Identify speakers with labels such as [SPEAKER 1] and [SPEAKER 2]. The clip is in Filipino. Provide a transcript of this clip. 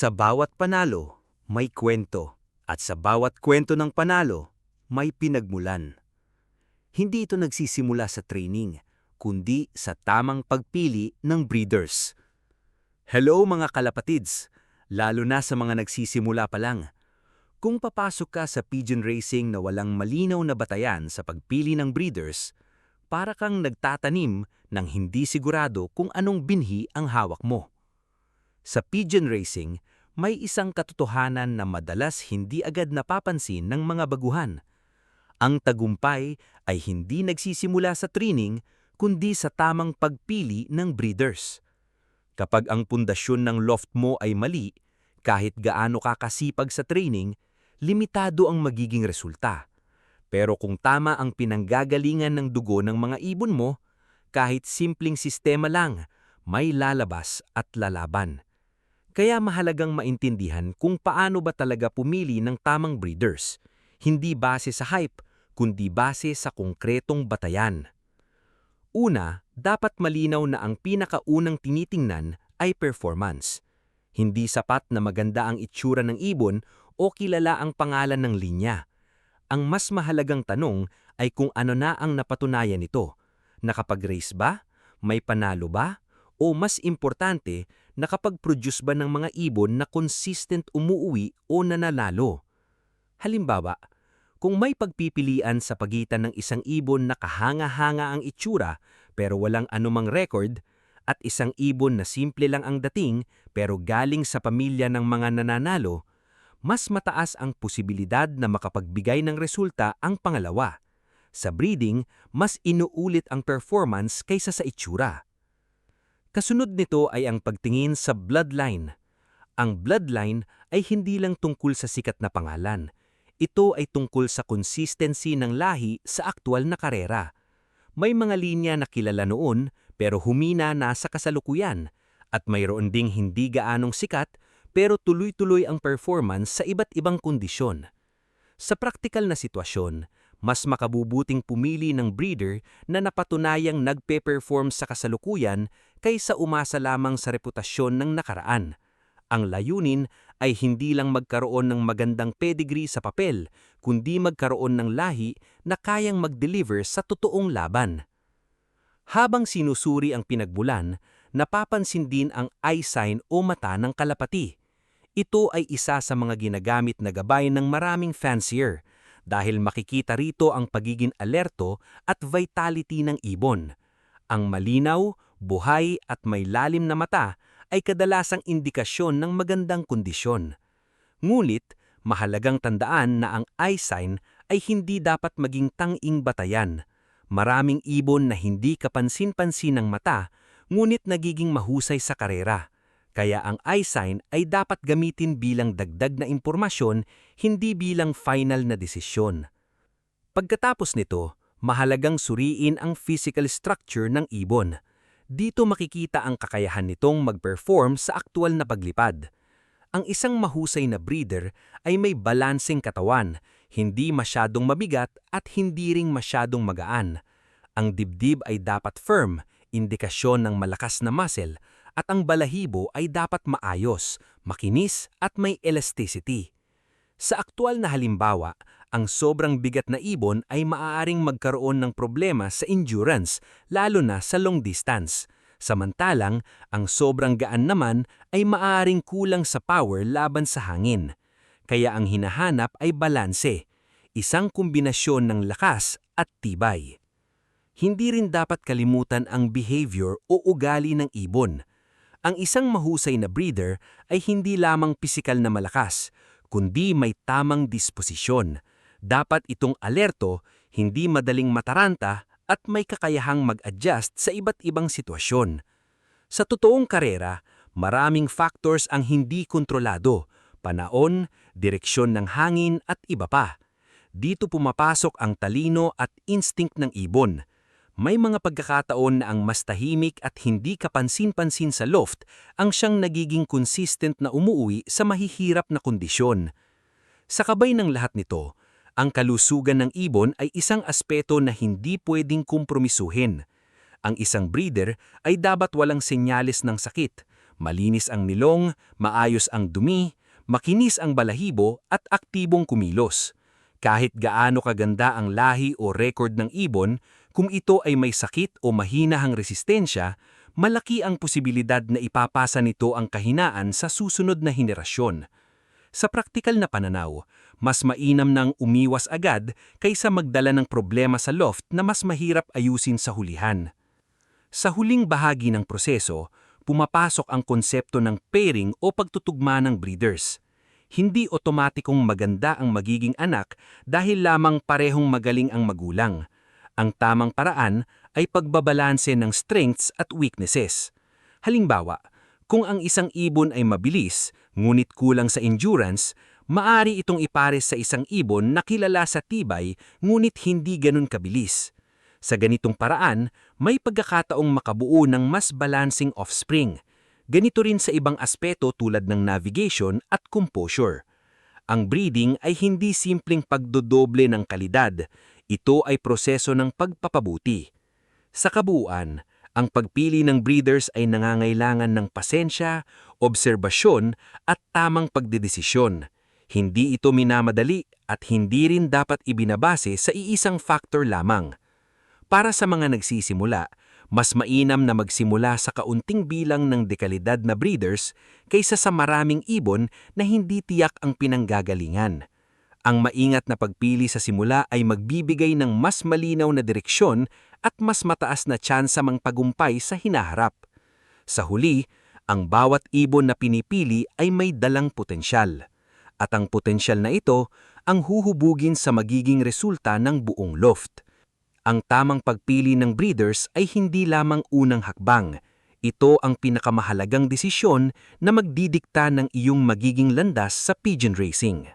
[SPEAKER 1] Sa bawat panalo, may kwento. At sa bawat kwento ng panalo, may pinagmulan. Hindi ito nagsisimula sa training, kundi sa tamang pagpili ng breeders. Hello mga kalapatids, lalo na sa mga nagsisimula pa lang. Kung papasok ka sa pigeon racing na walang malinaw na batayan sa pagpili ng breeders, para kang nagtatanim ng hindi sigurado kung anong binhi ang hawak mo. Sa pigeon racing, may isang katotohanan na madalas hindi agad napapansin ng mga baguhan. Ang tagumpay ay hindi nagsisimula sa training, kundi sa tamang pagpili ng breeders. Kapag ang pundasyon ng loft mo ay mali, kahit gaano ka kasipag sa training, limitado ang magiging resulta. Pero kung tama ang pinanggagalingan ng dugo ng mga ibon mo, kahit simpleng sistema lang, may lalabas at lalaban. Kaya mahalagang maintindihan kung paano ba talaga pumili ng tamang breeders, hindi base sa hype, kundi base sa konkretong batayan. Una, dapat malinaw na ang pinakaunang tinitingnan ay performance. Hindi sapat na maganda ang itsura ng ibon o kilala ang pangalan ng linya. Ang mas mahalagang tanong ay kung ano na ang napatunayan nito. Nakapag-race ba? May panalo ba? O mas importante, nakapag-produce ba ng mga ibon na consistent umuuwi o nananalo? Halimbawa, kung may pagpipilian sa pagitan ng isang ibon na kahanga-hanga ang itsura pero walang anumang record at isang ibon na simple lang ang dating pero galing sa pamilya ng mga nananalo, mas mataas ang posibilidad na makapagbigay ng resulta ang pangalawa. Sa breeding, mas inuulit ang performance kaysa sa itsura. Kasunod nito ay ang pagtingin sa bloodline. Ang bloodline ay hindi lang tungkol sa sikat na pangalan. Ito ay tungkol sa consistency ng lahi sa aktwal na karera. May mga linya na kilala noon pero humina na sa kasalukuyan at mayroon ding hindi gaanong sikat pero tuloy-tuloy ang performance sa iba't ibang kondisyon. Sa praktikal na sitwasyon, mas makabubuting pumili ng breeder na napatunayang nagpe-perform sa kasalukuyan kaysa umasa lamang sa reputasyon ng nakaraan. Ang layunin ay hindi lang magkaroon ng magandang pedigree sa papel, kundi magkaroon ng lahi na kayang mag-deliver sa totoong laban. Habang sinusuri ang pinagmulan, napapansin din ang eye sign o mata ng kalapati. Ito ay isa sa mga ginagamit na gabay ng maraming fancier dahil makikita rito ang pagiging alerto at vitality ng ibon. Ang malinaw, buhay at may lalim na mata ay kadalasang indikasyon ng magandang kondisyon. Ngunit, mahalagang tandaan na ang eye sign ay hindi dapat maging tanging batayan. Maraming ibon na hindi kapansin-pansin ng mata, ngunit nagiging mahusay sa karera. Kaya ang eye sign ay dapat gamitin bilang dagdag na impormasyon, hindi bilang final na desisyon. Pagkatapos nito, mahalagang suriin ang physical structure ng ibon. Dito makikita ang kakayahan nitong mag-perform sa aktwal na paglipad. Ang isang mahusay na breeder ay may balanseng katawan, hindi masyadong mabigat at hindi ring masyadong magaan. Ang dibdib ay dapat firm, indikasyon ng malakas na muscle, at ang balahibo ay dapat maayos, makinis at may elasticity. Sa aktwal na halimbawa, ang sobrang bigat na ibon ay maaaring magkaroon ng problema sa endurance, lalo na sa long distance. Samantalang, ang sobrang gaan naman ay maaaring kulang sa power laban sa hangin. Kaya ang hinahanap ay balanse, isang kombinasyon ng lakas at tibay. Hindi rin dapat kalimutan ang behavior o ugali ng ibon. Ang isang mahusay na breeder ay hindi lamang pisikal na malakas, kundi may tamang disposisyon. Dapat itong alerto, hindi madaling mataranta at may kakayahang mag-adjust sa iba't ibang sitwasyon. Sa totoong karera, maraming factors ang hindi kontrolado, panahon, direksyon ng hangin at iba pa. Dito pumapasok ang talino at instinct ng ibon. May mga pagkakataon na ang mas tahimik at hindi kapansin-pansin sa loft ang siyang nagiging consistent na umuwi sa mahihirap na kondisyon. Sa kabay ng lahat nito, ang kalusugan ng ibon ay isang aspeto na hindi pwedeng kompromisuhin. Ang isang breeder ay dapat walang senyales ng sakit,
[SPEAKER 2] Malinis ang nilong, maayos ang dumi, makinis ang balahibo at aktibong kumilos. Kahit gaano kaganda ang lahi o record ng ibon, kung ito ay may sakit o mahinahang resistensya, malaki ang posibilidad na ipapasa nito ang kahinaan sa susunod na henerasyon. Sa praktikal na pananaw, mas mainam nang umiwas agad kaysa magdala ng problema sa loft na mas mahirap ayusin sa hulihan. Sa huling bahagi ng proseso, pumapasok ang konsepto ng pairing o pagtutugma ng breeders. Hindi otomatikong maganda ang magiging anak dahil lamang parehong magaling ang magulang. Ang tamang paraan ay pagbabalanse ng strengths at weaknesses. Halimbawa, kung ang isang ibon ay mabilis, ngunit kulang sa endurance, maari itong ipares sa isang ibon na kilala sa tibay ngunit hindi ganun kabilis. Sa ganitong paraan, may pagkakataong makabuo ng mas balancing offspring. Ganito rin sa ibang aspeto tulad ng navigation at composure. Ang breeding ay hindi simpleng pagdodoble ng kalidad. Ito ay proseso ng pagpapabuti. Sa kabuuan, ang pagpili ng breeders ay nangangailangan ng pasensya, obserbasyon at tamang pagdedesisyon. Hindi ito minamadali at hindi rin dapat ibinabase sa iisang factor lamang. Para sa mga nagsisimula, mas mainam na magsimula sa kaunting bilang ng dekalidad na breeders kaysa sa maraming ibon na hindi tiyak ang pinanggagalingan. Ang maingat na pagpili sa simula ay magbibigay ng mas malinaw na direksyon at mas mataas na tsansa mang tagumpay sa hinaharap. Sa huli, ang bawat ibon na pinipili ay may dalang potensyal. At ang potensyal na ito ang huhubugin sa magiging resulta ng buong loft. Ang tamang pagpili ng breeders ay hindi lamang unang hakbang. Ito ang pinakamahalagang desisyon na magdidikta ng iyong magiging landas sa pigeon racing.